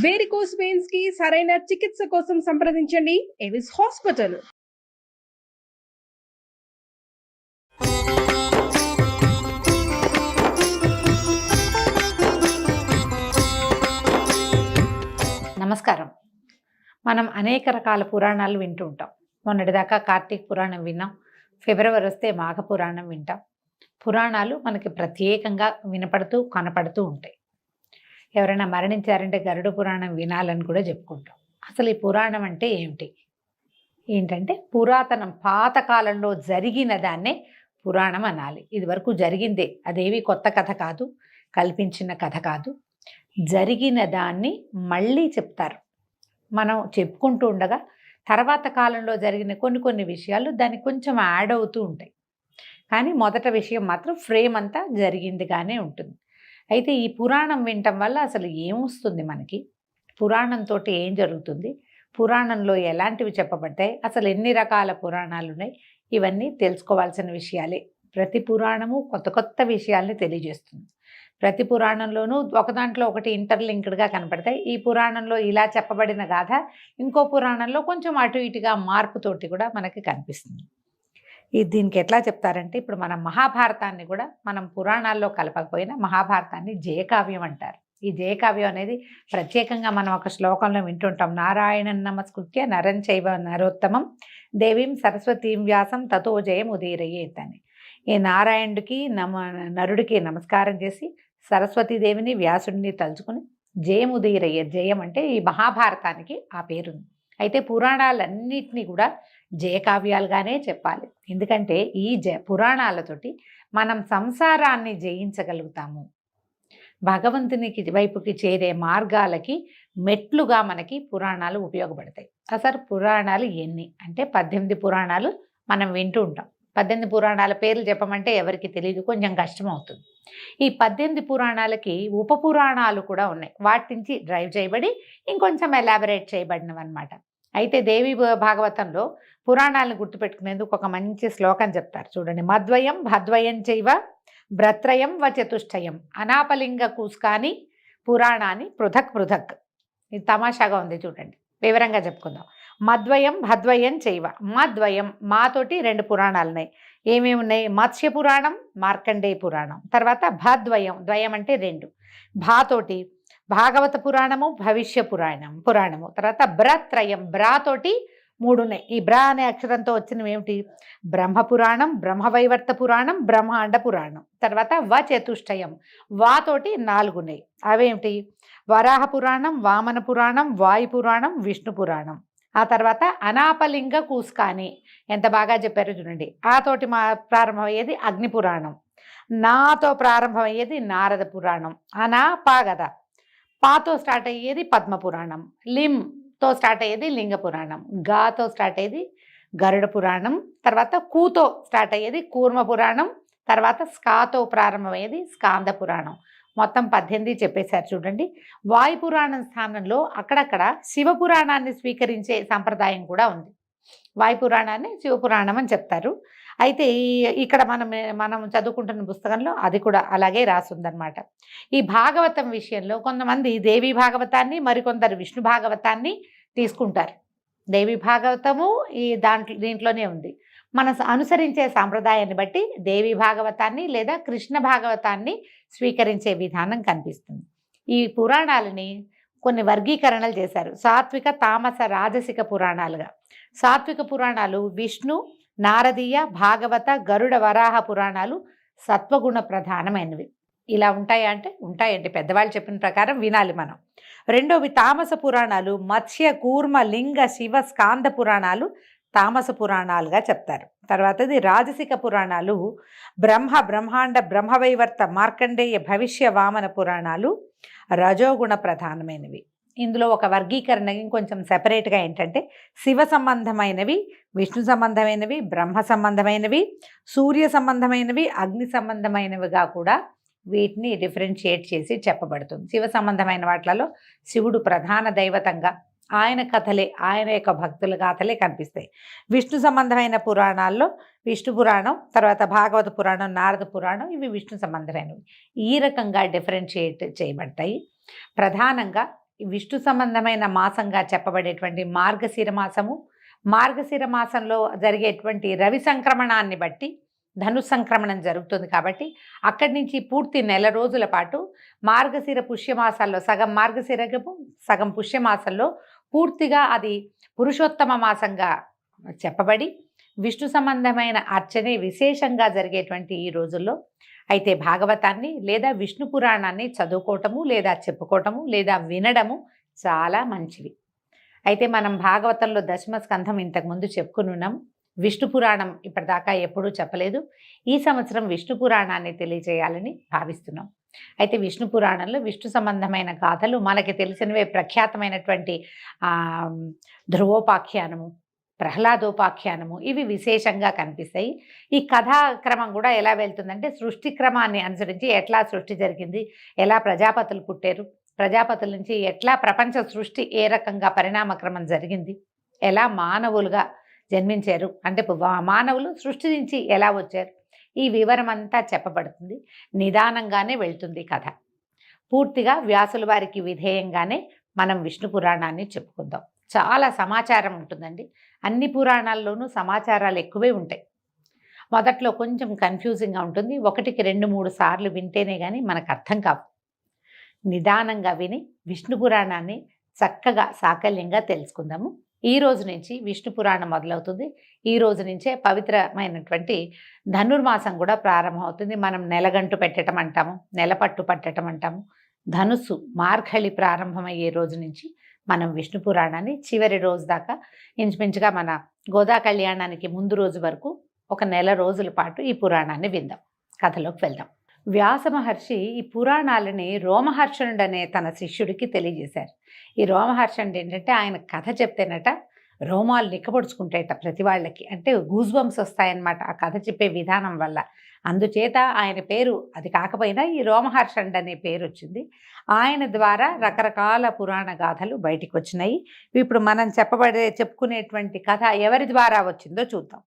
Varicose veins కి సరైన చికిత్స కోసం సంప్రదించండి ఎవిస్ హాస్పిటల్. నమస్కారం. మనం అనేక రకాల పురాణాలు వింటూ ఉంటాం. మొన్నటిదాకా కార్తీక పురాణం విన్నాం. ఫిబ్రవరి వస్తే మాఘ పురాణం వింటాం. పురాణాలు మనకి ప్రత్యేకంగా వినపడుతూ కనపడుతూ ఉంటాయి. ఎవరైనా మరణించారంటే గరుడ పురాణం వినాలని కూడా చెప్పుకుంటాం. అసలు ఈ పురాణం అంటే ఏమిటి? ఏంటంటే పురాతనం పాతకాలంలో జరిగిన దాన్నే పురాణం అనాలి. ఇది వరకు జరిగిందే, అదేవి కొత్త కథ కాదు, కల్పించిన కథ కాదు. జరిగిన దాన్ని మళ్ళీ చెప్తారు. మనం చెప్పుకుంటూ ఉండగా తర్వాత కాలంలో జరిగిన కొన్ని విషయాలు దానికి కొంచెం యాడ్ అవుతూ ఉంటాయి. కానీ మొదట విషయం మాత్రం ఫ్రేమ్ అంతా జరిగిందిగానే ఉంటుంది. అయితే ఈ పురాణం వినటం వల్ల అసలు ఏమొస్తుంది మనకి? పురాణంతో ఏం జరుగుతుంది? పురాణంలో ఎలాంటివి చెప్పబడ్డాయి? అసలు ఎన్ని రకాల పురాణాలు ఉన్నాయి? ఇవన్నీ తెలుసుకోవాల్సిన విషయాలే. ప్రతి పురాణము కొత్త విషయాల్ని తెలియజేస్తుంది. ప్రతి పురాణంలోనూ ఒక దాంట్లో ఒకటి ఇంటర్లింక్డ్గా కనపడతాయి. ఈ పురాణంలో ఇలా చెప్పబడిన గాథ ఇంకో పురాణంలో కొంచెం అటు ఇటుగా మార్పుతోటి కూడా మనకి కనిపిస్తుంది. దీనికి ఎట్లా చెప్తారంటే, ఇప్పుడు మనం మహాభారతాన్ని కూడా మనం పురాణాల్లో కలపకపోయినా మహాభారతాన్ని జయకావ్యం అంటారు. ఈ జయకావ్యం అనేది ప్రత్యేకంగా మనం ఒక శ్లోకంలో వింటుంటాం. నారాయణం నమస్కృత్య నరం చైవ నరోత్తమం దేవీం సరస్వతీం వ్యాసం తతో జయం ఉదీరయేత్ అని. ఈ నారాయణుడికి నరుడికి నమస్కారం చేసి సరస్వతీదేవిని వ్యాసుడిని తలుచుకుని జయం ఉదీరయ్యేత్. జయం అంటే ఈ మహాభారతానికి ఆ పేరుంది. అయితే పురాణాలన్నిటినీ కూడా జయకావ్యాలుగానే చెప్పాలి. ఎందుకంటే ఈ పురాణాలతోటి మనం సంసారాన్ని జయించగలుగుతాము. భగవంతునికి వైపుకి చేరే మార్గాలకి మెట్లుగా మనకి పురాణాలు ఉపయోగపడతాయి. అసలు పురాణాలు ఎన్ని అంటే 18 పురాణాలు మనం వింటూ ఉంటాం. 18 పురాణాల పేర్లు చెప్పమంటే ఎవరికి తెలియదు, కొంచెం కష్టం అవుతుంది. ఈ 18 పురాణాలకి ఉప పురాణాలు కూడా ఉన్నాయి. వాటి నుంచి డ్రైవ్ చేయబడి ఇంకొంచెం ఎలాబరేట్ చేయబడినవి అనమాట. అయితే దేవి భాగవతంలో పురాణాలను గుర్తుపెట్టుకునేందుకు ఒక మంచి శ్లోకం చెప్తారు, చూడండి. మద్వయం భద్వయం చైవ భ్రత్రయం వ చతుష్టయం అనాపలింగ కూస్కాని పురాణాన్ని పృథక్ పృథక్. ఇది తమాషాగా ఉంది, చూడండి. వివరంగా చెప్పుకుందాం. మద్వయం భద్వయం చైవ. మద్వయం, మాతోటి 2 పురాణాలు ఉన్నాయి. ఏమేమి ఉన్నాయి? మత్స్య పురాణం, మార్కండేయ పురాణం. తర్వాత భద్వయం, ద్వయం అంటే 2. భాతోటి భాగవత పురాణము, భవిష్య పురాణము. తర్వాత బ్రత్రయం, బ్రాతోటి 3 ఉన్నాయి. ఈ బ్రా అనే అక్షరంతో వచ్చినవి ఏమిటి? బ్రహ్మపురాణం, బ్రహ్మవైవర్త పురాణం, బ్రహ్మాండ పురాణం. తర్వాత వ చతుష్టయం, వాతోటి 4 ఉన్నాయి. అవేమిటి? వరాహ పురాణం, వామన పురాణం, వాయు పురాణం, విష్ణు పురాణం. ఆ తర్వాత అనాపలింగ కూస్కాని, ఎంత బాగా చెప్పారో చూడండి. ఆతోటి ప్రారంభమయ్యేది అగ్ని పురాణం. నాతో ప్రారంభమయ్యేది నారద పురాణం. పాగద, పాతో స్టార్ట్ అయ్యేది పద్మపురాణం. లింతో స్టార్ట్ అయ్యేది లింగ పురాణం. గాతో స్టార్ట్ అయ్యేది గరుడ పురాణం. తర్వాత కూతో స్టార్ట్ అయ్యేది కూర్మ పురాణం. తర్వాత స్కాతో ప్రారంభమయ్యేది స్కాంద పురాణం. మొత్తం 18 చెప్పేశారు, చూడండి. వాయుపురాణం స్థానంలో అక్కడక్కడ శివపురాణాన్ని స్వీకరించే సంప్రదాయం కూడా ఉంది. వాయుపురాణాన్ని శివపురాణం అని చెప్తారు. అయితే ఇక్కడ మనం చదువుకుంటున్న పుస్తకంలో అది కూడా అలాగే రాసుందనమాట. ఈ భాగవతం విషయంలో కొంతమంది దేవి భాగవతాన్ని, మరికొందరు విష్ణు భాగవతాన్ని తీసుకుంటారు. దేవి భాగవతము దీంట్లోనే ఉంది. మనం అనుసరించే సాంప్రదాయాన్ని బట్టి దేవి భాగవతాన్ని లేదా కృష్ణ భాగవతాన్ని స్వీకరించే విధానం కనిపిస్తుంది. ఈ పురాణాలని కొన్ని వర్గీకరణలు చేశారు. సాత్విక, తామస, రాజసిక పురాణాలుగా. సాత్విక పురాణాలు విష్ణు, నారదీయ, భాగవత, గరుడ, వరాహ పురాణాలు సత్వగుణ ప్రధానమైనవి. ఇలా ఉంటాయంటే పెద్దవాళ్ళు చెప్పిన ప్రకారం వినాలి మనం. రెండోవి తామస పురాణాలు మత్స్య, కూర్మ, లింగ, శివ, స్కాంద పురాణాలు తామస పురాణాలుగా చెప్తారు. తర్వాతది రాజసిక పురాణాలు బ్రహ్మాండ, బ్రహ్మవైవర్త, మార్కండేయ, భవిష్య, వామన పురాణాలు రజోగుణ ప్రధానమైనవి. ఇందులో ఒక వర్గీకరణ ఇంకొంచెం సెపరేట్గా ఏంటంటే శివ సంబంధమైనవి, విష్ణు సంబంధమైనవి, బ్రహ్మ సంబంధమైనవి, సూర్య సంబంధమైనవి, అగ్ని సంబంధమైనవిగా కూడా వీటిని డిఫరెన్షియేట్ చేసి చెప్పబడుతుంది. శివ సంబంధమైన వాటిలలో శివుడు ప్రధాన దైవతంగా, ఆయన కథలే, ఆయన యొక్క భక్తుల గాథలే కనిపిస్తాయి. విష్ణు సంబంధమైన పురాణాల్లో విష్ణు పురాణం, తర్వాత భాగవత పురాణం, నారద పురాణం, ఇవి విష్ణు సంబంధమైనవి. ఈ రకంగా డిఫరెన్షియేట్ చేయబడతాయి. ప్రధానంగా విష్ణు సంబంధమైన మాసంగా చెప్పబడేటువంటి మార్గశిర మాసము, మార్గశిర మాసంలో జరిగేటువంటి రవి సంక్రమణాన్ని బట్టి ధను సంక్రమణం జరుగుతుంది కాబట్టి అక్కడి నుంచి పూర్తి నెల రోజుల పాటు మార్గశిర పుష్యమాసాల్లో సగం మార్గశిరము సగం పుష్యమాసంలో పూర్తిగా అది పురుషోత్తమ మాసంగా చెప్పబడి విష్ణు సంబంధమైన అర్చనే విశేషంగా జరిగేటువంటి ఈ రోజుల్లో అయితే భాగవతాన్ని లేదా విష్ణు పురాణాన్ని చదువుకోవటము లేదా చెప్పుకోవటము లేదా వినడము చాలా మంచివి. అయితే మనం భాగవతంలో దశమ స్కంధం ఇంతకుముందు చెప్పుకుని ఉన్నాము. విష్ణు పురాణం ఇప్పటిదాకా ఎప్పుడూ చెప్పలేదు. ఈ సంవత్సరం విష్ణు పురాణాన్ని తెలియజేయాలని భావిస్తున్నాం. అయితే విష్ణు పురాణంలో విష్ణు సంబంధమైన గాథలు మనకి తెలిసినవే. ప్రఖ్యాతమైనటువంటి ధ్రువోపాఖ్యానము, ప్రహ్లాదోపాఖ్యానము ఇవి విశేషంగా కనిపిస్తాయి. ఈ కథాక్రమం కూడా ఎలా వెళ్తుందంటే సృష్టి క్రమాన్ని అనుసరించి ఎట్లా సృష్టి జరిగింది, ఎలా ప్రజాపతులు పుట్టారు, ప్రజాపతుల నుంచి ఎట్లా ప్రపంచ సృష్టి ఏ రకంగా పరిణామక్రమం జరిగింది, ఎలా మానవులుగా జన్మించారు, అంటే మానవులు సృష్టి నుంచి ఎలా వచ్చారు, ఈ వివరం అంతా చెప్పబడుతుంది. నిదానంగానే వెళ్తుంది కథ. పూర్తిగా వ్యాసుల వారికి విధేయంగానే మనం విష్ణు పురాణాన్ని చెప్పుకుందాం. చాలా సమాచారం ఉంటుందండి. అన్ని పురాణాల్లోనూ సమాచారాలు ఎక్కువే ఉంటాయి. మొదట్లో కొంచెం కన్ఫ్యూజింగ్గా ఉంటుంది. 1కి 2-3 సార్లు వింటేనే కానీ మనకు అర్థం కావు. నిదానంగా విని విష్ణు పురాణాన్ని చక్కగా సాకల్యంగా తెలుసుకుందాము. ఈ రోజు నుంచి విష్ణు పురాణం మొదలవుతుంది. ఈ రోజు నుంచే పవిత్రమైనటువంటి ధనుర్మాసం కూడా ప్రారంభమవుతుంది. మనం నెలగంటు పెట్టడం అంటాము, నెలపట్టు పట్టడం అంటాము. ధనుస్సు మార్గళి ప్రారంభమయ్యే రోజు నుంచి మనం విష్ణు పురాణాన్ని చివరి రోజు దాకా ఇంచుమించుగా మన గోదా కళ్యాణానికి ముందు రోజు వరకు ఒక నెల రోజుల పాటు ఈ పురాణాన్ని విందాం. కథలోకి వెళ్దాం. వ్యాస మహర్షి ఈ పురాణాలని రోమహర్షణుడు అనే తన శిష్యుడికి తెలియజేశారు. ఈ రోమహర్షణుడు ఏంటంటే ఆయన కథ చెప్తేనట రోమాలు నిక్కబడుచుకుంటాయట ప్రతి వాళ్ళకి, అంటే గూస్ బంప్స్ వస్తాయన్నమాట ఆ కథ చెప్పే విధానం వల్ల. అందుచేత ఆయన పేరు అది కాకపోయినా ఈ రోమహర్షణుడు అనే పేరు వచ్చింది. ఆయన ద్వారా రకరకాల పురాణ గాథలు బయటికి వచ్చినాయి. ఇప్పుడు మనం చెప్పుకునేటువంటి కథ ఎవరి ద్వారా వచ్చిందో చూద్దాం.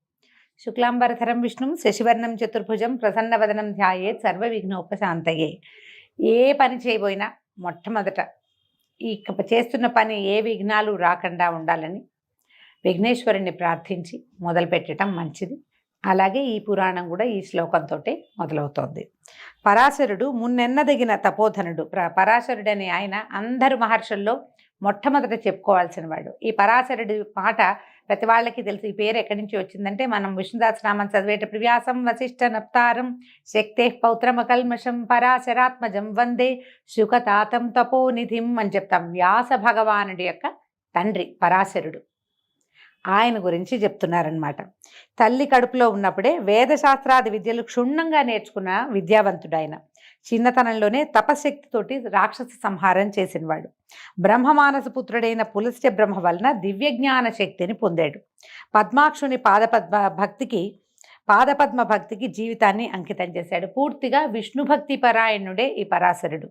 శుక్లాంబరధరం విష్ణుం శశివర్ణం చతుర్భుజం ప్రసన్నవదనం ధ్యాయేత్ సర్వ విఘ్నోపశాంతయే. ఏ పని చేయబోయినా మొట్టమొదట ఈ చేస్తున్న పని ఏ విఘ్నాలు రాకుండా ఉండాలని విఘ్నేశ్వరుణ్ణి ప్రార్థించి మొదలుపెట్టడం మంచిది. అలాగే ఈ పురాణం కూడా ఈ శ్లోకంతో మొదలవుతోంది. పరాశరుడు మున్నెన్నదగిన తపోధనుడు. పరాశరుడని ఆయన అందరు మహర్షుల్లో మొట్టమొదట చెప్పుకోవాల్సిన వాడు. ఈ పరాశరుడి మాట ప్రతి వాళ్ళకి తెలుసు. ఈ పేరు ఎక్కడి నుంచి వచ్చిందంటే మనం విష్ణుదాసనామం చదివేటప్పుడు వ్యాసం వశిష్ఠ నప్తారం శక్తే పౌత్రమకల్మషం పరాశరాత్మజం వందే శుకతాతం తపోనిధిం అని చెప్తాం. వ్యాస భగవానుడి యొక్క తండ్రి పరాశరుడు. ఆయన గురించి చెప్తున్నారనమాట. తల్లి కడుపులో ఉన్నప్పుడే వేదశాస్త్రాది విద్యలు క్షుణ్ణంగా నేర్చుకున్న విద్యావంతుడు ఆయన. చిన్నతనంలోనే తపశక్తితోటి రాక్షస సంహారం చేసినవాడు. బ్రహ్మమానస పుత్రుడైన పులస్త్య బ్రహ్మ వలన దివ్యజ్ఞాన శక్తిని పొందాడు. పద్మాక్షుని పాదపద్మ భక్తికి జీవితాన్ని అంకితం చేశాడు. పూర్తిగా విష్ణు భక్తి పరాయణుడే ఈ పరాశరుడు.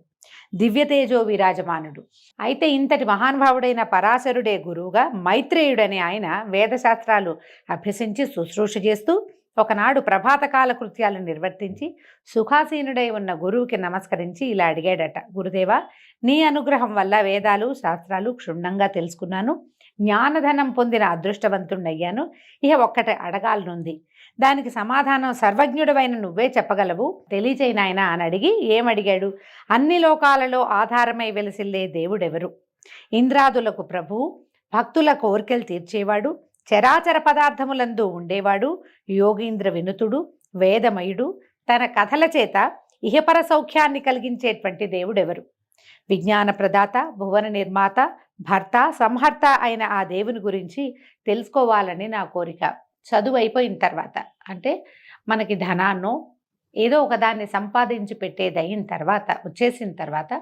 దివ్యతేజో విరాజమానుడు. అయితే ఇంతటి మహానుభావుడైన పరాశరుడే గురువుగా మైత్రేయుడని ఆయన వేదశాస్త్రాలు అభ్యసించి శుశ్రూష చేస్తూ ఒకనాడు ప్రభాతకాల కృత్యాలు నిర్వర్తించి సుఖాసీనుడై ఉన్న గురువుకి నమస్కరించి ఇలా అడిగాడట. గురుదేవా, నీ అనుగ్రహం వల్ల వేదాలు శాస్త్రాలు క్షుణ్ణంగా తెలుసుకున్నాను, జ్ఞానధనం పొందిన అదృష్టవంతుణ్ణయ్యాను. ఇక ఒక్కటి అడగాలనుంది, దానికి సమాధానం సర్వజ్ఞుడవైన నువ్వే చెప్పగలవు, తెలియచేయి నాయనా అని అడిగి ఏమడిగాడు? అన్ని లోకాలలో ఆధారమై వెలసిల్లే దేవుడెవరు? ఇంద్రాదులకు ప్రభువు, భక్తుల కోరికలు తీర్చేవాడు, చరాచర పదార్థములందు ఉండేవాడు, యోగీంద్ర వినుతుడు, వేదమయుడు, తన కథల చేత ఇహపర సౌఖ్యాన్ని కలిగించేటువంటి దేవుడెవరు? విజ్ఞాన ప్రదాత, భువన నిర్మాత, భర్త, సంహర్త అయిన ఆ దేవుని గురించి తెలుసుకోవాలని నా కోరిక. చదువు అయిపోయిన తర్వాత, అంటే మనకి ధనాన్నో ఏదో ఒకదాన్ని సంపాదించి పెట్టేది అయిన తర్వాత, వచ్చేసిన తర్వాత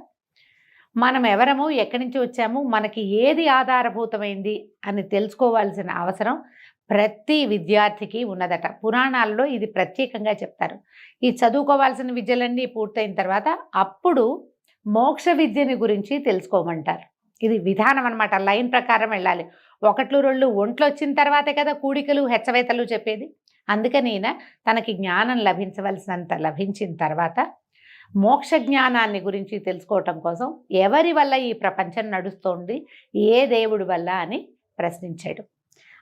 మనం ఎవరము, ఎక్కడి నుంచి వచ్చాము, మనకి ఏది ఆధారభూతమైంది అని తెలుసుకోవాల్సిన అవసరం ప్రతి విద్యార్థికి ఉన్నదట. పురాణాల్లో ఇది ప్రత్యేకంగా చెప్తారు. ఈ చదువుకోవాల్సిన విద్యలన్నీ పూర్తయిన తర్వాత అప్పుడు మోక్ష విద్యని గురించి తెలుసుకోమంటారు. ఇది విధానం అనమాట. లైన్ ప్రకారం వెళ్ళాలి. 1-2 ఒంట్లు వచ్చిన తర్వాతే కదా కూడికలు హెచ్చవేతలు చెప్పేది. అందుకని తనకి జ్ఞానం లభించవలసినంత లభించిన తర్వాత మోక్ష జ్ఞానాన్ని గురించి తెలుసుకోవటం కోసం ఎవరి వల్ల ఈ ప్రపంచం నడుస్తోంది, ఏ దేవుడి వల్ల అని ప్రశ్నించాడు.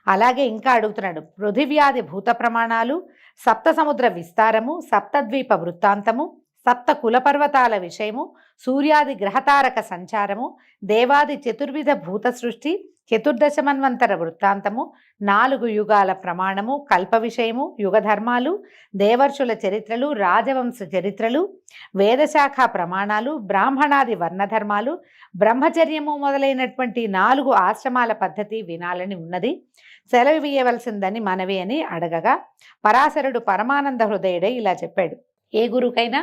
అలాగే ఇంకా అడుగుతున్నాడు, పృథివ్యాది భూత ప్రమాణాలు, సప్త సముద్ర విస్తారము, సప్తద్వీప వృత్తాంతము, సప్త కులపర్వతాల విషయము, సూర్యాది గ్రహతారక సంచారము, దేవాది చతుర్విధ భూత సృష్టి, చతుర్దశమన్వంతర వృత్తాంతము, 4 యుగాల ప్రమాణము, కల్ప విషయము, యుగధర్మాలు, దేవర్షుల చరిత్రలు, రాజవంశ చరిత్రలు, వేదశాఖ ప్రమాణాలు, బ్రాహ్మణాది వర్ణధర్మాలు, బ్రహ్మచర్యము మొదలైనటువంటి 4 ఆశ్రమాల పద్ధతి వినాలని ఉన్నది, సెలవియవలసిందని మనవి అని అడగగా పరాశరుడు పరమానంద హృదయుడే ఇలా చెప్పాడు. ఏ గురువుకైనా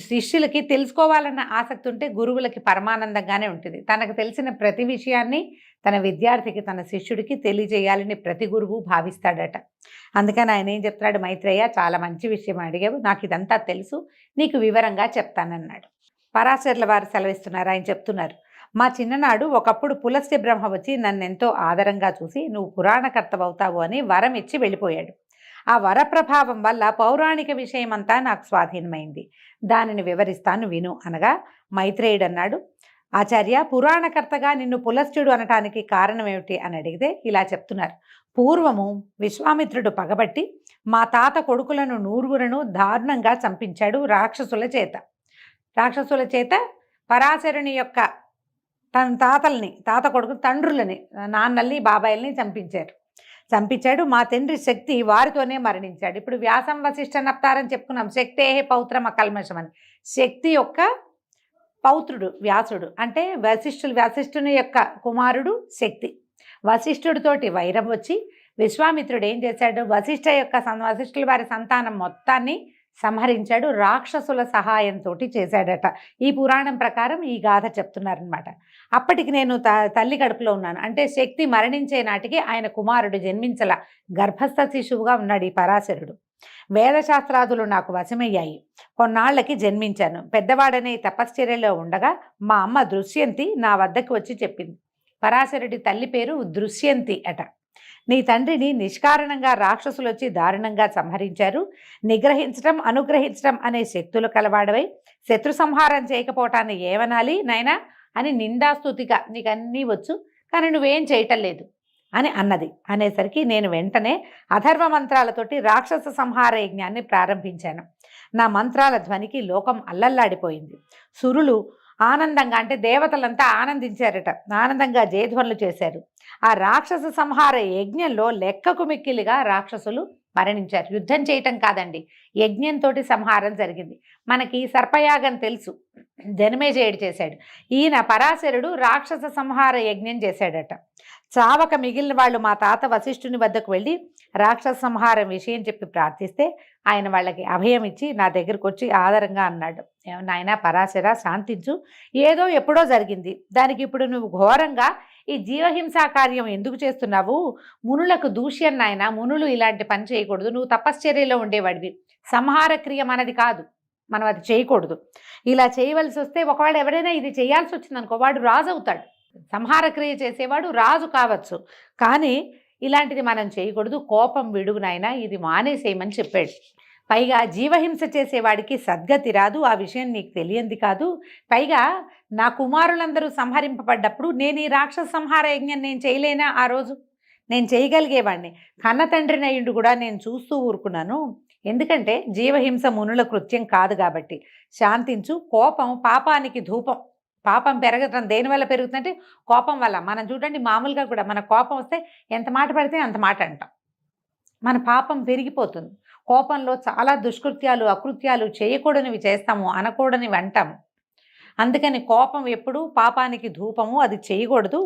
శిష్యులకి తెలుసుకోవాలన్న ఆసక్తి ఉంటే గురువులకి పరమానందంగానే ఉంటుంది. తనకు తెలిసిన ప్రతి విషయాన్ని తన విద్యార్థికి, తన శిష్యుడికి తెలియజేయాలని ప్రతి గురువు భావిస్తాడట. అందుకని ఆయన ఏం చెప్తాడు, మైత్రేయ చాలా మంచి విషయం అడిగావు, నాకు ఇదంతా తెలుసు, నీకు వివరంగా చెప్తానన్నాడు. పరాశరుల వారు సెలవిస్తున్నారు. ఆయన చెప్తున్నారు, మా చిన్ననాడు ఒకప్పుడు పులస్త్య బ్రహ్మ వచ్చి నన్నెంతో ఆదరంగా చూసి నువ్వు పురాణకర్తవవుతావు అని వరం ఇచ్చి వెళ్ళిపోయాడు. ఆ వరప్రభావం వల్ల పౌరాణిక విషయమంతా నాకు స్వాధీనమైంది, దానిని వివరిస్తాను విను అనగా మైత్రేయుడు అన్నాడు, ఆచార్య, పురాణకర్తగా నిన్ను పులస్త్యుడు అనటానికి కారణం ఏమిటి అని అడిగితే ఇలా చెప్తున్నారు. పూర్వము విశ్వామిత్రుడు పగబట్టి మా తాత కొడుకులను 9 దారుణంగా చంపించాడు రాక్షసుల చేత. పరాశరుని యొక్క తన తాత కొడుకు తండ్రులని, నాన్నల్ని, బాబాయిల్ని చంపించాడు. మా తండ్రి శక్తి వారితోనే మరణించాడు. ఇప్పుడు వ్యాసం వశిష్ఠ నప్తారని చెప్పుకున్నాం. శక్తే పౌత్రం అకల్మషం అని. శక్తి యొక్క పౌత్రుడు వ్యాసుడు, అంటే వశిష్ఠుని యొక్క కుమారుడు శక్తి. వశిష్ఠుడితోటి వైరం వచ్చి విశ్వామిత్రుడు ఏం చేశాడు, వశిష్ఠుల వారి సంతానం మొత్తాన్ని సంహరించాడు, రాక్షసుల సహాయంతో చేశాడట. ఈ పురాణం ప్రకారం ఈ గాథ చెప్తున్నారనమాట. అప్పటికి నేను తల్లి కడుపులో ఉన్నాను, అంటే శక్తి మరణించే నాటికి ఆయన కుమారుడు జన్మించల, గర్భస్థ శిశువుగా ఉన్నాడు ఈ పరాశరుడు. వేదశాస్త్రాదులు నాకు వశమయ్యాయి, కొన్నాళ్లకి జన్మించాను. పెద్దవాడనే తపశ్చర్యలో ఉండగా మా అమ్మ దృశ్యంతి నా వద్దకు వచ్చి చెప్పింది. పరాశరుడి తల్లి పేరు దృశ్యంతి అట. నీ తండ్రిని నిష్కారణంగా రాక్షసులు వచ్చి దారుణంగా సంహరించారు. నిగ్రహించడం, అనుగ్రహించడం అనే శక్తులు కలవాడవై శత్రు సంహారం చేయకపోవటాన్ని ఏమనాలి నాయనా అని నిందాస్తుతిగా, నీకు అన్నీ వచ్చు కానీ నువ్వేం చేయటం లేదు అని అన్నది. అనేసరికి నేను వెంటనే అథర్వ మంత్రాలతోటి రాక్షస సంహార యజ్ఞాన్ని ప్రారంభించాను. నా మంత్రాల ధ్వనికి లోకం అల్లల్లాడిపోయింది. సురులు ఆనందంగా, అంటే దేవతలంతా ఆనందించారట, ఆనందంగా జయధ్వనులు చేశారు. ఆ రాక్షస సంహార యజ్ఞంలో లెక్కకు మిక్కిలిగా రాక్షసులు మరణించారు. యుద్ధం చేయటం కాదండి, యజ్ఞంతో సంహారం జరిగింది. మనకి సర్పయాగం తెలుసు, జనమేజయుడు చేశాడు. ఈయన పరాశరుడు రాక్షస సంహార యజ్ఞం చేశాడట. చావక మిగిలిన వాళ్ళు మా తాత వశిష్ఠుని వద్దకు వెళ్ళి రాక్షస సంహారం విషయం చెప్పి ప్రార్థిస్తే ఆయన వాళ్ళకి అభయం ఇచ్చి నా దగ్గరకు వచ్చి ఆదరంగా అన్నాడు, నాయనా పరాశర శాంతించు, ఏదో ఎప్పుడో జరిగింది, దానికి ఇప్పుడు నువ్వు ఘోరంగా ఈ జీవహింసా కార్యం ఎందుకు చేస్తున్నావు? మునులకు దూష్యం నాయన, మునులు ఇలాంటి పని చేయకూడదు, నువ్వు తపశ్చర్యలో ఉండేవాడివి, సంహార క్రియ మనది కాదు, మనం అది చేయకూడదు. ఇలా చేయవలసి వస్తే ఒకవేళ ఎవరైనా ఇది చేయాల్సి వచ్చిందనుకో వాడు రాజు అవుతాడు, సంహార క్రియ చేసేవాడు రాజు కావచ్చు, కానీ ఇలాంటిది మనం చేయకూడదు, కోపం విడుగు నాయనా, ఇది మానేసేయమని చెప్పాడు. పైగా జీవహింస చేసేవాడికి సద్గతి రాదు, ఆ విషయం నీకు తెలియంది కాదు. పైగా నా కుమారులందరూ సంహరింపబడ్డప్పుడు నేను ఈ రాక్షస సంహార యజ్ఞం నేను చేయలేనా? ఆ రోజు నేను చేయగలిగేవాడిని, కన్న తండ్రిని అయ్యుండి కూడా నేను చూస్తూ ఊరుకున్నాను. ఎందుకంటే జీవహింస మునుల కృత్యం కాదు కాబట్టి. శాంతించు, కోపం పాపానికి ధూపం. పాపం పెరగటం దేనివల్ల పెరుగుతుందంటే కోపం వల్ల. మనం చూడండి, మామూలుగా కూడా మన కోపం వస్తే ఎంత మాట పడితే అంత మాట అంటాం, మన పాపం పెరిగిపోతుంది. కోపంలో చాలా దుష్కృత్యాలు, అకృత్యాలు చేయకూడనివి చేస్తాము, అనకూడనివి అంటాము. అందుకని కోపం ఎప్పుడూ పాపానికి ధూపము, అది చేయకూడదు.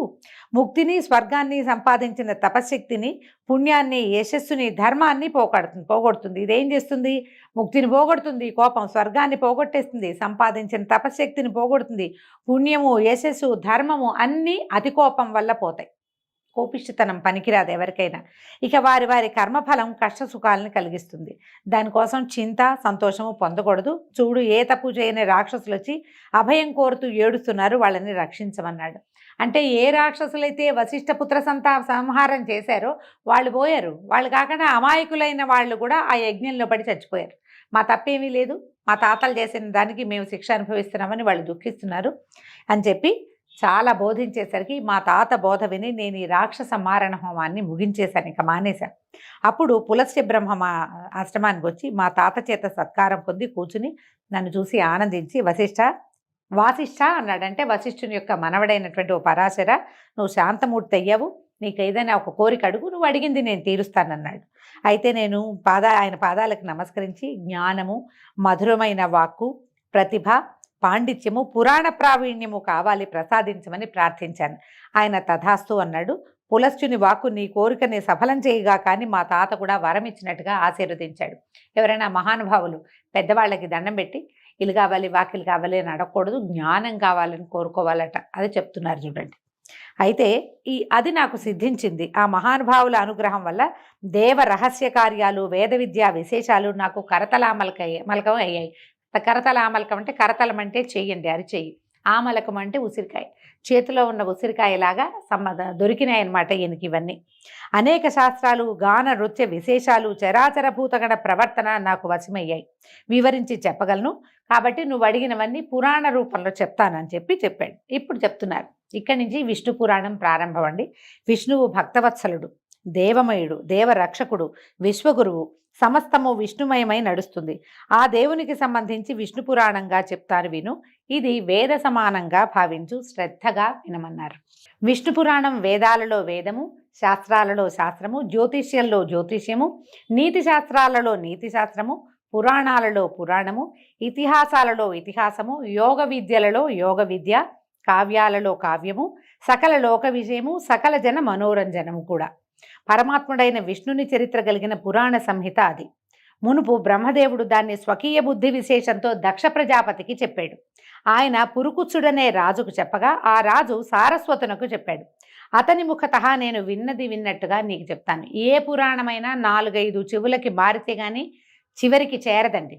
ముక్తిని, స్వర్గాన్ని సంపాదించిన తపశక్తిని, పుణ్యాన్ని, యశస్సుని, ధర్మాన్ని పోగొడుతుంది. ఇదేం చేస్తుంది? ముక్తిని పోగొడుతుంది కోపం, స్వర్గాన్ని పోగొట్టేస్తుంది, సంపాదించిన తపశక్తిని పోగొడుతుంది. పుణ్యము, యశస్సు, ధర్మము అన్నీ అతి కోపం వల్ల పోతాయి. కోపిష్టితనం పనికిరాదు ఎవరికైనా. ఇక వారి వారి కర్మఫలం కష్ట సుఖాలను కలిగిస్తుంది. దానికోసం చింత, సంతోషము పొందకూడదు. చూడు, ఏ తప్పు చేయని రాక్షసులు వచ్చి అభయం కోరుతూ ఏడుస్తున్నారు, వాళ్ళని రక్షించమన్నాడు. అంటే ఏ రాక్షసులైతే వశిష్ఠపుత్ర సంహారం చేశారో వాళ్ళు పోయారు. వాళ్ళు కాకుండా అమాయకులైన వాళ్ళు కూడా ఆ యజ్ఞంలో పడి చచ్చిపోయారు. మా తప్పేమీ లేదు, మా తాతలు చేసిన దానికి మేము శిక్ష అనుభవిస్తున్నామని వాళ్ళు దుఃఖిస్తున్నారు అని చెప్పి చాలా బోధించేసరికి మా తాత బోధ విని నేను ఈ రాక్షస మారణ హోమాన్ని ముగించేశాను, ఇక మానేశాను. అప్పుడు పులస్త్య బ్రహ్మ మా ఆశ్రమానికి వచ్చి మా తాత చేత సత్కారం పొంది కూర్చుని నన్ను చూసి ఆనందించి వాసిష్ఠ అన్నాడంటే వశిష్ఠుని యొక్క మనవడైనటువంటి ఓ పరాశర, నువ్వు శాంతమూర్తి అయ్యావు, నీకు ఏదైనా ఒక కోరిక అడుగు, నువ్వు అడిగింది నేను తీరుస్తానన్నాడు. అయితే నేను ఆయన పాదాలకు నమస్కరించి జ్ఞానము, మధురమైన వాక్కు, ప్రతిభ, పాండిత్యము, పురాణ ప్రావీణ్యము కావాలి, ప్రసాదించమని ప్రార్థించాను. ఆయన తథాస్తు అన్నాడు. పులస్త్యుని వాక్కు నీ కోరికని సఫలం చేయగా కానీ మా తాత కూడా వరం ఇచ్చినట్టుగా ఆశీర్వదించాడు. ఎవరైనా మహానుభావులు పెద్దవాళ్ళకి దండం పెట్టి ఇల్లు కావాలి వాకిలు కావాలి అని అడగకూడదు, జ్ఞానం కావాలని కోరుకోవాలట, అది చెప్తున్నారు చూడండి. అయితే అది నాకు సిద్ధించింది. ఆ మహానుభావుల అనుగ్రహం వల్ల దేవ రహస్య కార్యాలు, వేద విద్యా విశేషాలు నాకు మలకం అయ్యాయి. కరతలామలకం అంటే కరతలం అంటే చెయ్యండి, అరిచెయ్యి. ఆమలకం అంటే ఉసిరికాయ, చేతిలో ఉన్న ఉసిరికాయలాగా దొరికినాయి అన్నమాట ఈయనకి ఇవన్నీ. అనేక శాస్త్రాలు, గాన నృత్య విశేషాలు, చరాచర భూతగణ ప్రవర్తన నాకు వశమయ్యాయి, వివరించి చెప్పగలను. కాబట్టి నువ్వు అడిగినవన్నీ పురాణ రూపంలో చెప్తానని చెప్పాడు. ఇప్పుడు చెప్తున్నారు. ఇక్కడి నుంచి విష్ణు పురాణం ప్రారంభం అండి. విష్ణువు భక్తవత్సలుడు, దేవమయుడు, దేవరక్షకుడు, విశ్వగురువు, సమస్తము విష్ణుమయమై నడుస్తుంది. ఆ దేవునికి సంబంధించి విష్ణు పురాణంగా చెప్తాను విను, ఇది వేద సమానంగా భావించు, శ్రద్ధగా వినమన్నారు. విష్ణు పురాణం వేదాలలో వేదము, శాస్త్రాలలో శాస్త్రము, జ్యోతిష్యంలో జ్యోతిష్యము, నీతి శాస్త్రాలలో నీతి శాస్త్రము, పురాణాలలో పురాణము, ఇతిహాసాలలో ఇతిహాసము, యోగ విద్యలలో యోగ విద్య, కావ్యాలలో కావ్యము, సకల లోక విజయము, సకల జన మనోరంజనము కూడా. పరమాత్ముడైన విష్ణుని చరిత్ర కలిగిన పురాణ సంహిత అది. మునుపు బ్రహ్మదేవుడు దాన్ని స్వకీయ బుద్ధి విశేషంతో దక్ష ప్రజాపతికి చెప్పాడు. ఆయన పురుకుచ్చుడనే రాజుకు చెప్పగా ఆ రాజు సారస్వతునకు చెప్పాడు. అతని ముఖతః నేను విన్నది విన్నట్టుగా నీకు చెప్తాను. ఏ పురాణమైనా 4-5 చెవులకి మారితే కానీ చివరికి చేరదండి.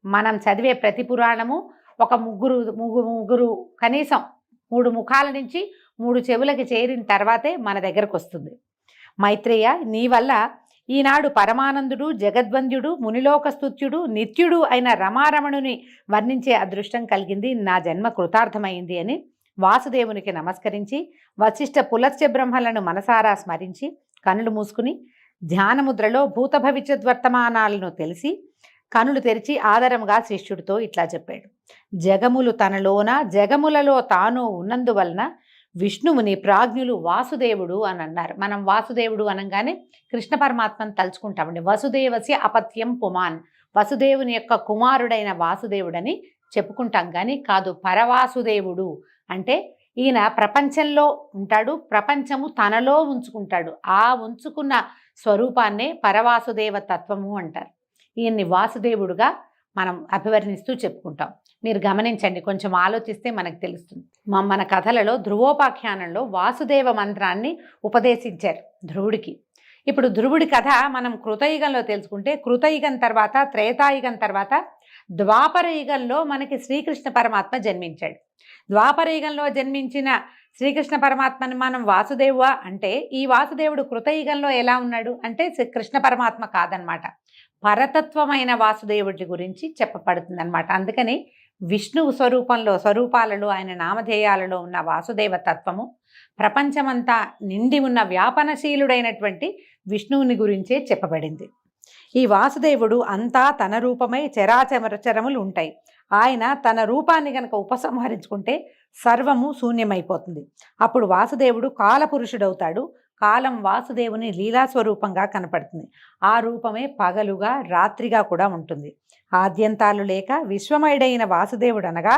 మనం చదివే ప్రతి పురాణము ఒక ముగ్గురు కనీసం 3 ముఖాల నుంచి 3 చెవులకి చేరిన తర్వాతే మన దగ్గరకు వస్తుంది. మైత్రేయ, నీ వల్ల ఈనాడు పరమానందుడు, జగద్వంద్యుడు, మునిలోకస్తుత్యుడు, నిత్యుడు అయిన రమారమణుని వర్ణించే అదృష్టం కలిగింది. నా జన్మ కృతార్థమైంది అని వాసుదేవునికి నమస్కరించి వశిష్ఠ పులస్త్య బ్రహ్మలను మనసారా స్మరించి కనులు మూసుకుని ధ్యానముద్రలో భూత భవిష్యద్వర్తమానాలను తెలిసి కనులు తెరిచి ఆదరంగా శిష్యుడితో ఇట్లా చెప్పాడు. జగములు తనలోన, జగములలో తాను ఉన్నందువలన విష్ణువుని ప్రాజ్ఞులు వాసుదేవుడు అని అన్నారు. మనం వాసుదేవుడు అనగానే కృష్ణ పరమాత్మను తలుచుకుంటామండి. వసుదేవస్య అపత్యం పుమాన్, వసుదేవుని యొక్క కుమారుడైన వాసుదేవుడని చెప్పుకుంటాం కానీ కాదు, పరవాసుదేవుడు అంటే ఈయన ప్రపంచంలో ఉంటాడు, ప్రపంచము తనలో ఉంచుకుంటాడు. ఆ ఉంచుకున్న స్వరూపాన్నే పరవాసుదేవ తత్వము అంటారు. ఈయన్ని వాసుదేవుడుగా మనం అభివర్ణిస్తూ చెప్పుకుంటాం. మీరు గమనించండి, కొంచెం ఆలోచిస్తే మనకు తెలుస్తుంది. మన కథలలో ధ్రువోపాఖ్యానంలో వాసుదేవ మంత్రాన్ని ఉపదేశించారు ధ్రువుడికి. ఇప్పుడు ధ్రువుడి కథ మనం కృతయుగంలో తెలుసుకుంటే, కృతయుగం తర్వాత, త్రేతాయుగం తర్వాత, ద్వాపర యుగంలో మనకి శ్రీకృష్ణ పరమాత్మ జన్మించాడు. ద్వాపర యుగంలో జన్మించిన శ్రీకృష్ణ పరమాత్మని మనం వాసుదేవ అంటే, ఈ వాసుదేవుడు కృతయుగంలో ఎలా ఉన్నాడు అంటే కృష్ణ పరమాత్మ కాదనమాట, పరతత్వమైన వాసుదేవుడి గురించి చెప్పబడుతుంది అనమాట. అందుకని విష్ణువు స్వరూపాలలో ఆయన నామధేయాలలో ఉన్న వాసుదేవ తత్వము ప్రపంచమంతా నిండి ఉన్న వ్యాపనశీలుడైనటువంటి విష్ణువుని గురించే చెప్పబడింది. ఈ వాసుదేవుడు అంతా తన రూపమై చరాచరములు ఉంటాయి. ఆయన తన రూపాన్ని గనక ఉపసంహరించుకుంటే సర్వము శూన్యమైపోతుంది. అప్పుడు వాసుదేవుడు కాలపురుషుడవుతాడు. కాలం వాసుదేవుని లీలాస్వరూపంగా కనపడుతుంది. ఆ రూపమే పగలుగా రాత్రిగా కూడా ఉంటుంది. ఆద్యంతాలు లేక విశ్వమయుడైన వాసుదేవుడు అనగా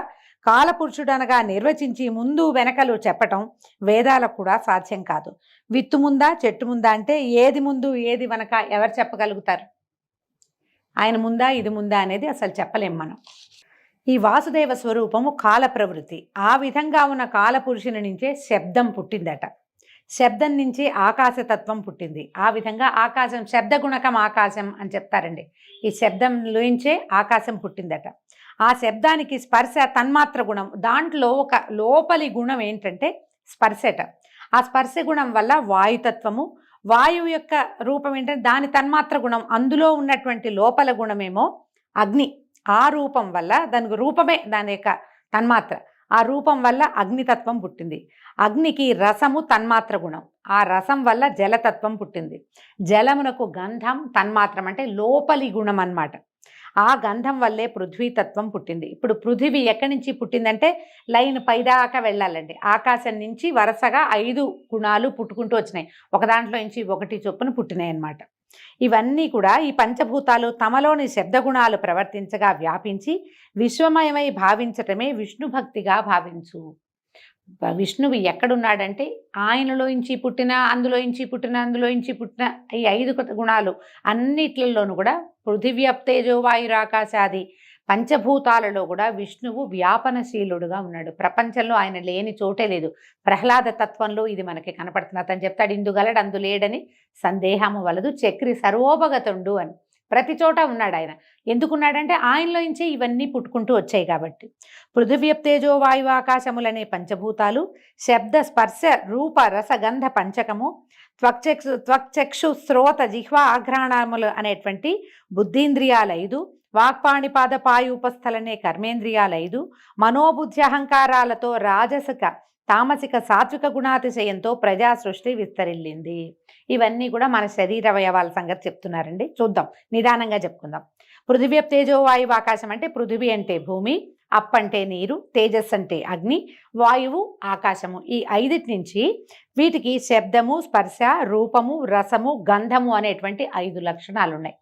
కాలపురుషుడనగా నిర్వచించి ముందు వెనకలు చెప్పటం వేదాలకు కూడా సాధ్యం కాదు. విత్తు ముందా చెట్టు ముందా అంటే ఏది ముందు ఏది వెనక ఎవరు చెప్పగలుగుతారు? ఆయన ముందా ఇది ముందా అనేది అసలు చెప్పలేం మనం. ఈ వాసుదేవ స్వరూపము కాల ప్రవృత్తి. ఆ విధంగా ఉన్న కాలపురుషుని నుంచే శబ్దం పుట్టిందట. శబ్దం నుంచి ఆకాశతత్వం పుట్టింది. ఆ విధంగా ఆకాశం, శబ్దగుణకం ఆకాశం అని చెప్తారండి. ఈ శబ్దం నుంచే ఆకాశం పుట్టిందట. ఆ శబ్దానికి స్పర్శ తన్మాత్ర గుణం, దాంట్లో ఒక లోపలి గుణం ఏంటంటే స్పర్శట. ఆ స్పర్శ గుణం వల్ల వాయుతత్వము, వాయువు యొక్క రూపం ఏంటంటే దాని తన్మాత్ర గుణం, అందులో ఉన్నటువంటి లోపల గుణమేమో అగ్ని. ఆ రూపం వల్ల దానికి రూపమే దాని యొక్క తన్మాత్ర. ఆ రూపం వల్ల అగ్నితత్వం పుట్టింది. అగ్నికి రసము తన్మాత్ర గుణం. ఆ రసం వల్ల జలతత్వం పుట్టింది. జలమునకు గంధం తన్మాత్రం అంటే లోపలి గుణం అన్నమాట. ఆ గంధం వల్లే పృథ్వీతత్వం పుట్టింది. ఇప్పుడు పృథివీ ఎక్కడి నుంచి పుట్టిందంటే లైన్ పైదాకా వెళ్ళాలండి. ఆకాశం నుంచి వరుసగా 5 గుణాలు పుట్టుకుంటూ వచ్చినాయి. ఒక దాంట్లో నుంచి ఒకటి చొప్పున పుట్టినాయి అన్నమాట. ఇవన్నీ కూడా ఈ పంచభూతాలు తమలోని శబ్దగుణాలు ప్రవర్తించగా వ్యాపించి విశ్వమయమై భావించటమే విష్ణు భక్తిగా భావించు. విష్ణువు ఎక్కడున్నాడంటే ఆయనలోంచి పుట్టిన, అందులోంచి పుట్టిన, అందులోంచి పుట్టిన ఈ 5 గుణాలు అన్నిట్లలోనూ కూడా పృథివ్యప్తేజో వాయురాకాశాది పంచభూతాలలో కూడా విష్ణువు వ్యాపనశీలుడుగా ఉన్నాడు. ప్రపంచంలో ఆయన లేని చోటే లేదు. ప్రహ్లాద తత్వంలో ఇది మనకి కనపడుతుంది. అతను చెప్తాడు, ఇందుగలడు అందు లేడని సందేహము వలదు చక్రి సర్వోపగతుండు అని. ప్రతి చోట ఉన్నాడు ఆయన. ఎందుకున్నాడంటే ఆయనలోంచి ఇవన్నీ పుట్టుకుంటూ వచ్చాయి కాబట్టి. పృథివ్యప్తేజో వాయు ఆకాశములనే పంచభూతాలు, శబ్ద స్పర్శ రూప రసగంధ పంచకము, త్వక్చక్షు శ్రోత జిహ్వ ఆఘ్రాణములు అనేటువంటి బుద్ధీంద్రియాలు 5, వాక్పాణిపాద పాయూపస్థలనే కర్మేంద్రియాలు 5, మనోబుద్ధి అహంకారాలతో రాజసిక తామసిక సాత్విక గుణాతిశయంతో ప్రజా సృష్టి విస్తరిల్లింది. ఇవన్నీ కూడా మన శరీర అవయవాల సంగతి చెప్తున్నారండి. చూద్దాం, నిదానంగా చెప్పుకుందాం. పృథివ్యప్తేజో వాయువు ఆకాశం అంటే పృథివీ అంటే భూమి, అప్ అంటే నీరు, తేజస్ అంటే అగ్ని, వాయువు ఆకాశము. ఈ 5 నుంచి వీటికి శబ్దము, స్పర్శ, రూపము, రసము, గంధము అనేటువంటి 5 లక్షణాలు ఉన్నాయి.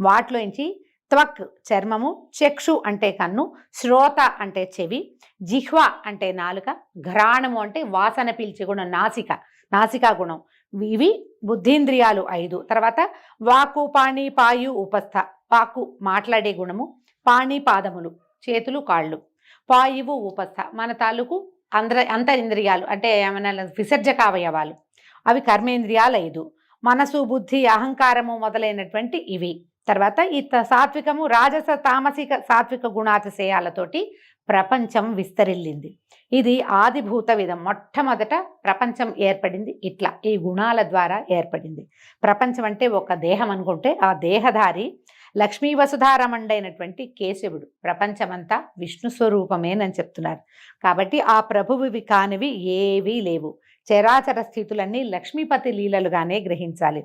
వాటిలోంచి త్వక్ చర్మము, చక్షు అంటే కన్ను, శ్రోత అంటే చెవి, జిహ్వ అంటే నాలుక, ఘ్రాణము అంటే వాసన పీల్చే గుణం, నాసికా గుణం. ఇవి బుద్ధీంద్రియాలు 5. తర్వాత వాకు పాణి పాయు ఉపస్థ. వాకు మాట్లాడే గుణము, పాణి పాదములు చేతులు కాళ్ళు, పాయువు ఉపస్థ మన తాలూకు అంతరింద్రియాలు అంటే ఏమైనా విసర్జక అవయవాలు, అవి కర్మేంద్రియాలు 5. మనసు, బుద్ధి, అహంకారము మొదలైనటువంటి ఇవి. తర్వాత ఈ సాత్వికము, రాజస తామసిక సాత్విక గుణాతిశయాలతోటి ప్రపంచం విస్తరిల్లింది. ఇది ఆదిభూత విధం. మొట్టమొదట ప్రపంచం ఏర్పడింది ఇట్లా, ఈ గుణాల ద్వారా ఏర్పడింది. ప్రపంచం అంటే ఒక దేహం అనుకుంటే ఆ దేహధారి లక్ష్మీ వసుధారమండైనటువంటి కేశవుడు. ప్రపంచమంతా విష్ణు స్వరూపమేనని చెప్తున్నారు. కాబట్టి ఆ ప్రభువువి కానివి ఏవీ లేవు. చరాచర స్థితులన్నీ లక్ష్మీపతి లీలలుగానే గ్రహించాలి.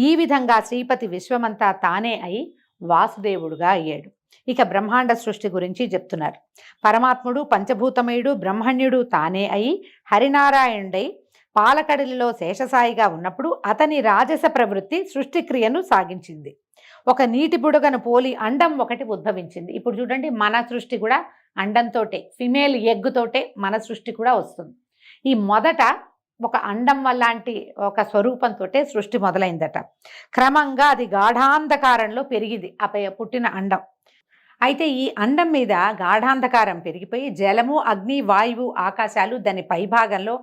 ఈ విధంగా శ్రీపతి విశ్వమంతా తానే అయి వాసుదేవుడుగా అయ్యాడు. ఇక బ్రహ్మాండ సృష్టి గురించి చెప్తున్నారు. పరమాత్ముడు పంచభూతమయుడు బ్రహ్మణ్యుడు తానే అయి హరినారాయణుడై పాలకడలిలో శేషసాయిగా ఉన్నప్పుడు అతని రాజస ప్రవృత్తి సృష్టిక్రియను సాగించింది. ఒక నీటి బుడగను పోలి అండం ఒకటి ఉద్భవించింది. ఇప్పుడు చూడండి, మన సృష్టి కూడా అండంతోటే, ఫిమేల్ ఎగ్గుతోటే మన సృష్టి కూడా వస్తుంది. ఈ మొదట ఒక అండం వల్లాంటి ఒక స్వరూపంతో సృష్టి మొదలైందట. క్రమంగా అది గాఢాంధకారంలో పెరిగింది పుట్టిన అండం. అయితే ఈ అండం మీద గాఢాంధకారం పెరిగిపోయి జలము, అగ్ని, వాయువు, ఆకాశాలు దాని పైభాగంలో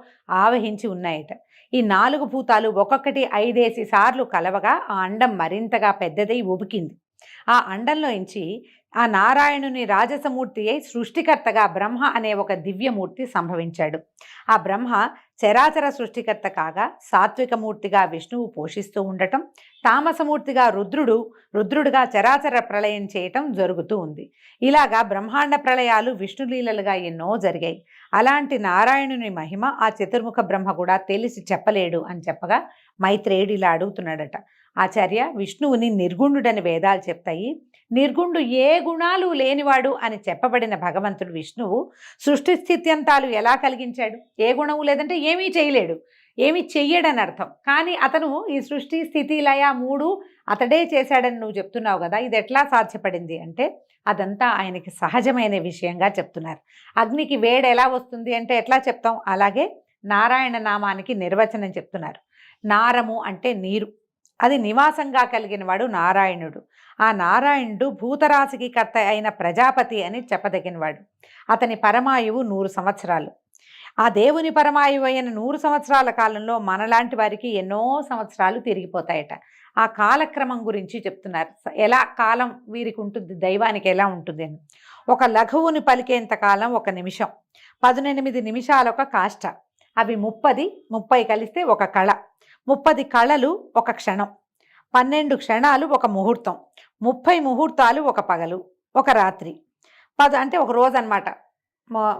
ఆవహించి ఉన్నాయట. ఈ 4 భూతాలు ఒక్కొక్కటి 5 సార్లు కలవగా ఆ అండం మరింతగా పెద్దదై ఉబికింది. ఆ అండంలోంచి ఆ నారాయణుని రాజసమూర్తి అయి సృష్టికర్తగా బ్రహ్మ అనే ఒక దివ్యమూర్తి సంభవించాడు. ఆ బ్రహ్మ చరాచర సృష్టికర్త కాగా సాత్వికమూర్తిగా విష్ణువు పోషిస్తూ ఉండటం, తామసమూర్తిగా రుద్రుడుగా చరాచర ప్రళయం చేయటం జరుగుతూ ఉంది. ఇలాగా బ్రహ్మాండ ప్రళయాలు విష్ణులీలలుగా ఎన్నో జరిగాయి. అలాంటి నారాయణుని మహిమ ఆ చతుర్ముఖ బ్రహ్మ కూడా తెలిసి చెప్పలేడు అని చెప్పగా మైత్రేయుడు ఇలా అడుగుతున్నాడట, ఆచార్య, విష్ణువుని నిర్గుణుడని వేదాలు చెప్తాయి. నిర్గుణుడు ఏ గుణాలు లేనివాడు అని చెప్పబడిన భగవంతుడు విష్ణువు సృష్టి స్థిత్యంతాలు ఎలా కలిగించాడు? ఏ గుణము లేదంటే ఏమీ చేయలేడు, ఏమీ చెయ్యడని అర్థం. కానీ అతను ఈ సృష్టి స్థితి లయ 3 అతడే చేశాడని నువ్వు చెప్తున్నావు కదా, ఇది ఎట్లా సాధ్యపడింది అంటే అదంతా ఆయనకి సహజమైన విషయంగా చెప్తున్నారు. అగ్నికి వేడి ఎలా వస్తుంది అంటే ఎట్లా చెప్తాం, అలాగే నారాయణ నామానికి నిర్వచనం చెప్తున్నారు. నారము అంటే నీరు, అది నివాసంగా కలిగిన వాడు నారాయణుడు. ఆ నారాయణుడు భూతరాశికి కర్త అయిన ప్రజాపతి అని చెప్పదగినవాడు. అతని పరమాయువు 100 సంవత్సరాలు. ఆ దేవుని పరమాయువు అయిన 100 సంవత్సరాల కాలంలో మనలాంటి వారికి ఎన్నో సంవత్సరాలు తిరిగిపోతాయట. ఆ కాలక్రమం గురించి చెప్తున్నారు. ఎలా కాలం వీరికి ఉంటుంది, దైవానికి ఎలా ఉంటుంది అని. ఒక లఘువుని పలికేంత కాలం 1 నిమిషం, 18 నిమిషాలు ఒక కాష్ట, అవి 30 కలిస్తే ఒక కళ, 30 కళలు ఒక క్షణం, 12 క్షణాలు ఒక ముహూర్తం, 30 ముహూర్తాలు ఒక పగలు, ఒక రాత్రి, అంటే ఒక రోజు అనమాట.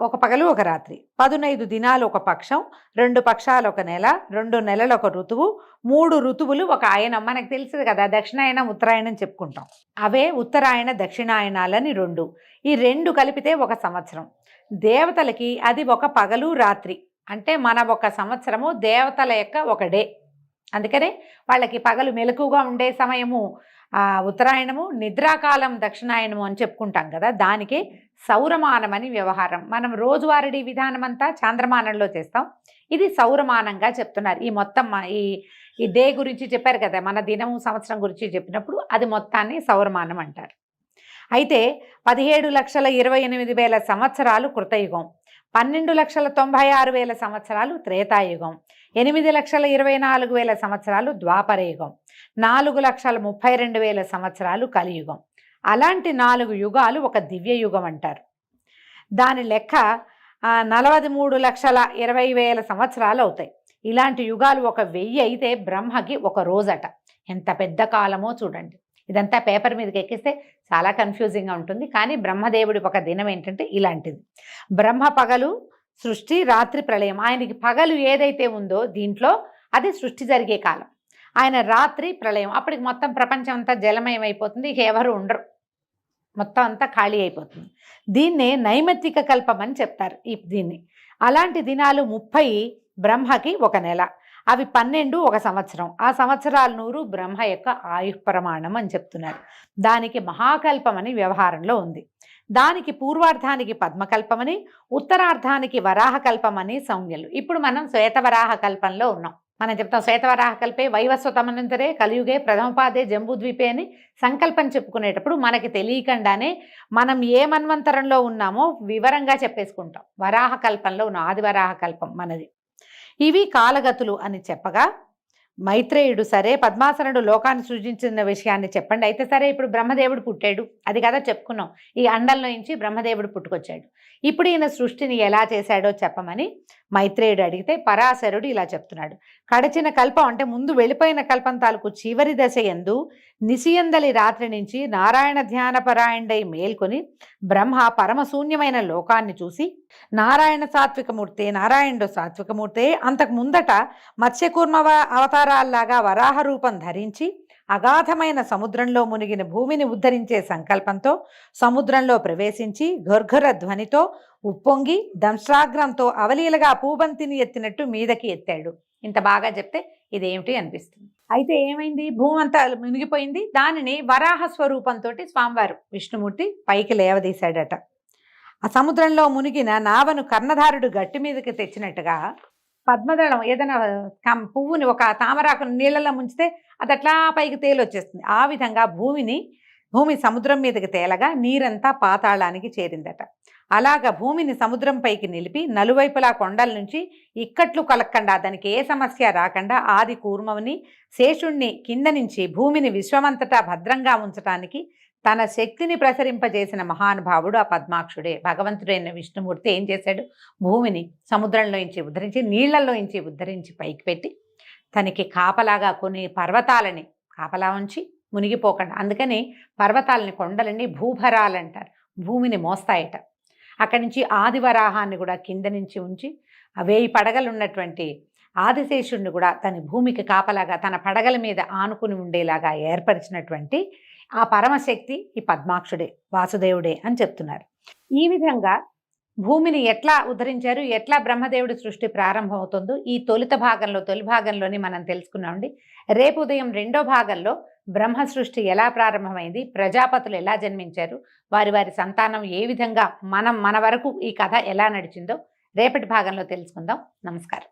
ఒక పగలు ఒక రాత్రి, 15 దినాలు ఒక పక్షం, 2 పక్షాలు ఒక నెల, 2 నెలలు ఒక ఋతువు, 3 ఋతువులు ఒక ఆయనం. మనకు తెలుసు కదా, దక్షిణాయనం ఉత్తరాయణం చెప్పుకుంటాం. అవే ఉత్తరాయణ దక్షిణాయనాలని 2. ఈ 2 కలిపితే ఒక సంవత్సరం. దేవతలకి అది ఒక పగలు రాత్రి. అంటే మన ఒక సంవత్సరము దేవతల యొక్క ఒక డే. అందుకనే వాళ్ళకి పగలు మెలకుగా ఉండే సమయము ఉత్తరాయణము, నిద్రాకాలం దక్షిణాయనము అని చెప్పుకుంటాం కదా. దానికి సౌరమానం అని వ్యవహారం. మనం రోజువారీ విధానం అంతా చాంద్రమానంలో చేస్తాం, ఇది సౌరమానంగా చెప్తున్నారు. ఈ మొత్తం ఈ డే గురించి చెప్పారు కదా, మన దినము సంవత్సరం గురించి చెప్పినప్పుడు అది మొత్తాన్ని సౌరమానం అంటారు. అయితే 17,28,000 సంవత్సరాలు కృతయుగం, 12,96,000 సంవత్సరాలు త్రేతాయుగం, 8,24,000 సంవత్సరాలు ద్వాపరయుగం, 4,32,000 సంవత్సరాలు కలియుగం. అలాంటి 4 యుగాలు ఒక దివ్యయుగం అంటారు. దాని లెక్క 43,20,000 సంవత్సరాలు అవుతాయి. ఇలాంటి యుగాలు 1,000 అయితే బ్రహ్మకి ఒక రోజట. ఎంత పెద్ద కాలమో చూడండి. ఇదంతా పేపర్ మీదకి ఎక్కిస్తే చాలా కన్ఫ్యూజింగ్గా ఉంటుంది, కానీ బ్రహ్మదేవుడి ఒక దినం ఏంటంటే ఇలాంటిది. బ్రహ్మ పగలు సృష్టి, రాత్రి ప్రళయం. ఆయనకి పగలు ఏదైతే ఉందో దీంట్లో అది సృష్టి జరిగే కాలం, ఆయన రాత్రి ప్రళయం. అప్పటికి మొత్తం ప్రపంచం అంతా జలమయం అయిపోతుంది, ఇక ఎవరు ఉండరు, మొత్తం అంతా ఖాళీ అయిపోతుంది. దీన్నే నైమిత్తిక కల్పం అని చెప్తారు దీన్ని. అలాంటి దినాలు 30 బ్రహ్మకి ఒక నెల, అవి 12 ఒక సంవత్సరం. ఆ సంవత్సరాలు 100 బ్రహ్మ యొక్క ఆయుఃప్రమాణం అని చెప్తున్నారు. దానికి మహాకల్పం అని వ్యవహారంలో ఉంది. దానికి పూర్వార్ధానికి పద్మకల్పమని, ఉత్తరార్ధానికి వరాహకల్పమని సంజ్ఞలు. ఇప్పుడు మనం శ్వేతవరాహ కల్పంలో ఉన్నాం. మనం చెప్తాం శ్వేతవరాహ కల్పే వైవస్వతమనంతరే కలియుగే ప్రథమపాదే జంబూద్వీపే అని సంకల్పం చెప్పుకునేటప్పుడు మనకి తెలియకుండానే మనం ఏ మన్వంతరంలో ఉన్నామో వివరంగా చెప్పేసుకుంటాం. వరాహ కల్పంలో ఉన్న ఆదివరాహ కల్పం మనది. ఇవి కాలగతులు అని చెప్పగా మైత్రేయుడు, సరే పద్మాసనుడు లోకాన్ని సృజించిన విషయాన్ని చెప్పండి. అయితే సరే, ఇప్పుడు బ్రహ్మదేవుడు పుట్టాడు, అది కదా చెప్పుకున్నాం. ఈ అండంలో నుంచి బ్రహ్మదేవుడు పుట్టుకొచ్చాడు. ఇప్పుడు ఈయన సృష్టిని ఎలా చేశాడో చెప్పమని మైత్రేయుడు అడిగితే పరాశరుడు ఇలా చెప్తున్నాడు. కడచిన కల్పం అంటే ముందు వెళ్ళిపోయిన కల్పం తాలూకు చివరి దశ యందు నిశియందలి రాత్రి నుంచి నారాయణ ధ్యానపరాయణుడై మేల్కొని బ్రహ్మ పరమశూన్యమైన లోకాన్ని చూసి, నారాయణ సాత్వికమూర్తే, నారాయణుడు సాత్వికమూర్తే, అంతకు ముందట మత్స్యకూర్మ అవతారాల్లాగా వరాహ రూపం ధరించి అగాధమైన సముద్రంలో మునిగిన భూమిని ఉద్ధరించే సంకల్పంతో సముద్రంలో ప్రవేశించి ఘర్ఘర ధ్వనితో ఉప్పొంగి దంశ్రాగ్రంతో అవలీలగా పూబంతిని ఎత్తినట్టు మీదకి ఎత్తాడు. ఇంత బాగా చెప్తే ఇదేమిటి అనిపిస్తుంది. అయితే ఏమైంది, భూమి అంతా మునిగిపోయింది. దానిని వరాహ స్వరూపంతో స్వామివారు విష్ణుమూర్తి పైకి లేవదీశాడట. ఆ సముద్రంలో మునిగిన నావను కర్ణధారుడు గట్టి మీదకి తెచ్చినట్టుగా పద్మదళం ఏదైనా పువ్వుని ఒక తామరాకుని నీళ్ళలో ముంచితే అది అట్లా పైకి తేలొచ్చేస్తుంది. ఆ విధంగా భూమి సముద్రం మీదకి తేలగా నీరంతా పాతాళానికి చేరిందట. అలాగా భూమిని సముద్రం పైకి నిలిపి నలువైపులా కొండల నుంచి ఇక్కట్లు కలక్కండా, దానికి ఏ సమస్య రాకుండా ఆది కూర్మని శేషుణ్ణి కింద నుంచి భూమిని విశ్వమంతటా భద్రంగా ఉంచటానికి తన శక్తిని ప్రసరింపజేసిన మహానుభావుడు ఆ పద్మాక్షుడే. భగవంతుడైన విష్ణుమూర్తి ఏం చేశాడు, భూమిని సముద్రంలోంచి ఉద్ధరించి నీళ్లలోంచి ఉద్ధరించి పైకి పెట్టి తనకి కాపలాగా కొన్ని పర్వతాలని కాపలా ఉంచి మునిగిపోకుండా, అందుకని పర్వతాలని కొండలని భూభరాలంటారు, భూమిని మోస్తాయట. అక్కడి నుంచి ఆదివరాహాన్ని కూడా కింద నుంచి ఉంచి 1000 పడగలున్నటువంటి ఆదిశేషుడిని కూడా తన భూమికి కాపలాగా తన పడగల మీద ఆనుకుని ఉండేలాగా ఏర్పరిచినటువంటి ఆ పరమశక్తి ఈ పద్మాక్షుడే, వాసుదేవుడే అని చెప్తున్నారు. ఈ విధంగా భూమిని ఎట్లా ఉద్ధరించారు, ఎట్లా బ్రహ్మదేవుడి సృష్టి ప్రారంభమవుతుందో ఈ తొలి భాగంలోని మనం తెలుసుకున్నామండి. రేపు ఉదయం 2వ భాగంలో బ్రహ్మ సృష్టి ఎలా ప్రారంభమైంది, ప్రజాపతులు ఎలా జన్మించారు, వారి సంతానం ఏ విధంగా మన వరకు ఈ కథ ఎలా నడిచిందో రేపటి భాగంలో తెలుసుకుందాం. నమస్కారం.